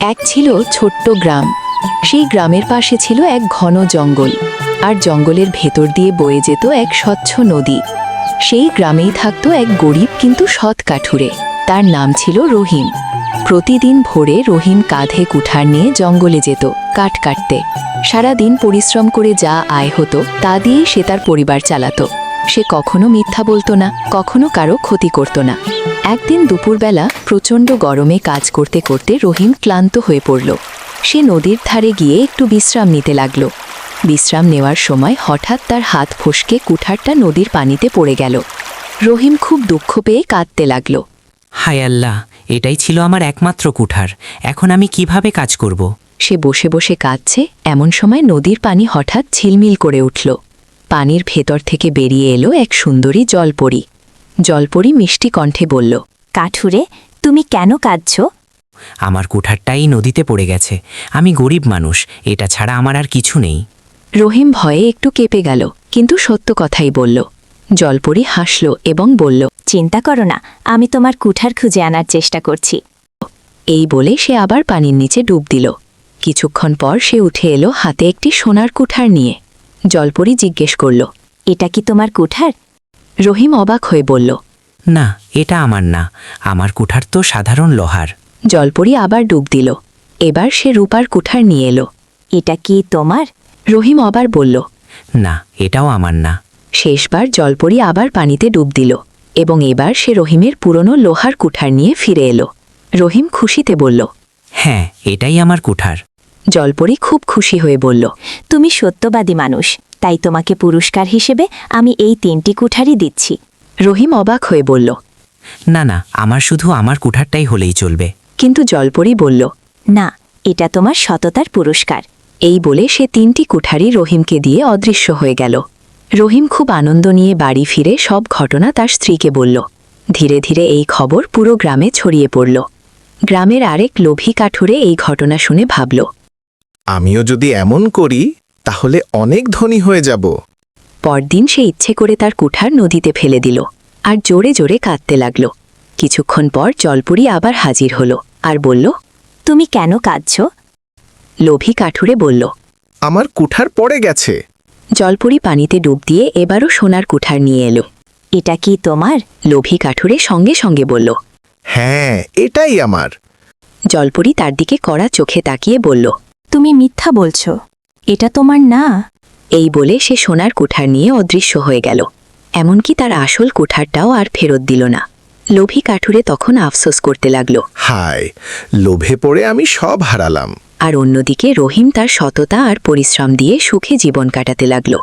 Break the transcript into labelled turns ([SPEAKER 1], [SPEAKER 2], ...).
[SPEAKER 1] এক ছিল ছোট্ট গ্রাম। সেই গ্রামের পাশে ছিল এক ঘন জঙ্গল, আর জঙ্গলের ভেতর দিয়ে বয়ে যেত এক স্বচ্ছ নদী। সেই গ্রামেই থাকত এক গরিব কিন্তু সৎ কাঠুরে। তার নাম ছিল রহিম। প্রতিদিন ভোরে রহিম কাঁধে কুঠার নিয়ে জঙ্গলে যেত কাঠ কাটতে। সারাদিন পরিশ্রম করে যা আয় হতো তা দিয়েই সে তার পরিবার চালাতো। সে কখনো মিথ্যা বলতো না, কখনো কারো ক্ষতি করত না। একদিন দুপুরবেলা প্রচণ্ড গরমে কাজ করতে করতে রহিম ক্লান্ত হয়ে পড়ল। সে নদীর ধারে গিয়ে একটু বিশ্রাম নিতে লাগল। বিশ্রাম নেওয়ার সময় হঠাৎ তার হাত ফসকে কুঠারটা নদীর পানিতে পড়ে গেল। রহিম খুব দুঃখ পেয়ে কাঁদতে লাগল।
[SPEAKER 2] হায় আল্লাহ, এটাই ছিল আমার একমাত্র কুঠার। এখন আমি কিভাবে কাজ করব?
[SPEAKER 1] সে বসে বসে কাঁদছে, এমন সময় নদীর পানি হঠাৎ ঝিলমিল করে উঠল। পানির ভেতর থেকে বেরিয়ে এলো এক সুন্দরী জলপরী। জলপরী মিষ্টি কণ্ঠে বলল,
[SPEAKER 3] কাঠুরে, তুমি কেন কাঁদছ?
[SPEAKER 2] আমার কুঠারটাই নদীতে পড়ে গেছে। আমি গরিব মানুষ, এটা ছাড়া আমার আর কিছু নেই।
[SPEAKER 1] রহিম ভয়ে একটু কেঁপে গেল, কিন্তু সত্য কথাই বলল। জলপরী হাসল এবং বলল,
[SPEAKER 3] চিন্তা করো না, আমি তোমার কুঠার খুঁজে আনার চেষ্টা করছি।
[SPEAKER 1] এই বলে সে আবার পানির নিচে ডুব দিল। কিছুক্ষণ পর সে উঠে এলো হাতে একটি সোনার কুঠার নিয়ে। জলপরী জিজ্ঞেস করল,
[SPEAKER 3] এটা কি তোমার কুঠার?
[SPEAKER 1] রহিম অবাক হয়ে বলল,
[SPEAKER 2] না, এটা আমার না। আমার কুঠার তো সাধারণ লোহার।
[SPEAKER 1] জলপরী আবার ডুব দিল। এবার সে রূপার কুঠার নিয়ে এলো।
[SPEAKER 3] এটা কি তোমার?
[SPEAKER 1] রহিম আবার বলল,
[SPEAKER 2] না, এটাও আমার না।
[SPEAKER 1] শেষবার জলপরী আবার পানিতে ডুব দিল এবং এবার সে রহিমের পুরনো লোহার কুঠার নিয়ে ফিরে এলো। রহিম খুশিতে বলল,
[SPEAKER 2] হ্যাঁ, এটাই আমার কুঠার।
[SPEAKER 1] জলপরী খুব খুশি হয়ে বলল,
[SPEAKER 3] তুমি সত্যবাদী মানুষ, তাই তোমাকে পুরস্কার হিসেবে আমি এই 3টি কুঠারই দিচ্ছি।
[SPEAKER 1] রহিম অবাক হয়ে বলল,
[SPEAKER 2] না না, আমার শুধু আমার কুঠারটাই হলেই চলবে।
[SPEAKER 1] কিন্তু জলপরী বলল,
[SPEAKER 3] না, এটা তোমার সততার পুরস্কার।
[SPEAKER 1] এই বলে সে 3টি কুঠারই রহিমকে দিয়ে অদৃশ্য হয়ে গেল। রহিম খুব আনন্দ নিয়ে বাড়ি ফিরে সব ঘটনা তার স্ত্রীকে বলল। ধীরে ধীরে এই খবর পুরো গ্রামে ছড়িয়ে পড়ল। গ্রামের আরেক লোভী কাঠুরে এই ঘটনা শুনে ভাবল,
[SPEAKER 4] আমিও যদি এমন করি তাহলে অনেক ধনী হয়ে যাব।
[SPEAKER 1] পরদিন সে ইচ্ছে করে তার কুঠার নদীতে ফেলে দিল আর জোরে জোরে কাঁদতে লাগল। কিছুক্ষণ পর জলপরী আবার হাজির হল আর বলল,
[SPEAKER 3] তুমি কেন কাঁদছ?
[SPEAKER 1] লোভী কাঠুরে বলল,
[SPEAKER 4] আমার কুঠার পড়ে গেছে।
[SPEAKER 1] জলপরী পানিতে ডুব দিয়ে এবারও সোনার কুঠার নিয়ে এলো।
[SPEAKER 3] এটা কি তোমার?
[SPEAKER 1] লোভী কাঠুরে সঙ্গে সঙ্গে বলল,
[SPEAKER 4] হ্যাঁ, এটাই আমার।
[SPEAKER 1] জলপরী তার দিকে কড়া চোখে তাকিয়ে বলল,
[SPEAKER 3] তুমি মিথ্যা বলছ, এটা তোমার না।
[SPEAKER 1] এই বলে সে সোনার কুঠার নিয়ে অদৃশ্য হয়ে গেল। এমনকি তার আসল কুঠারটাও আর ফেরত দিল না। লোভী কাঠুরে তখন আফসোস করতে লাগল।
[SPEAKER 4] হায়, লোভে পড়ে আমি সব হারালাম।
[SPEAKER 1] আর অন্যদিকে রহিম তার সততা আর পরিশ্রম দিয়ে সুখে জীবন কাটাতে লাগল।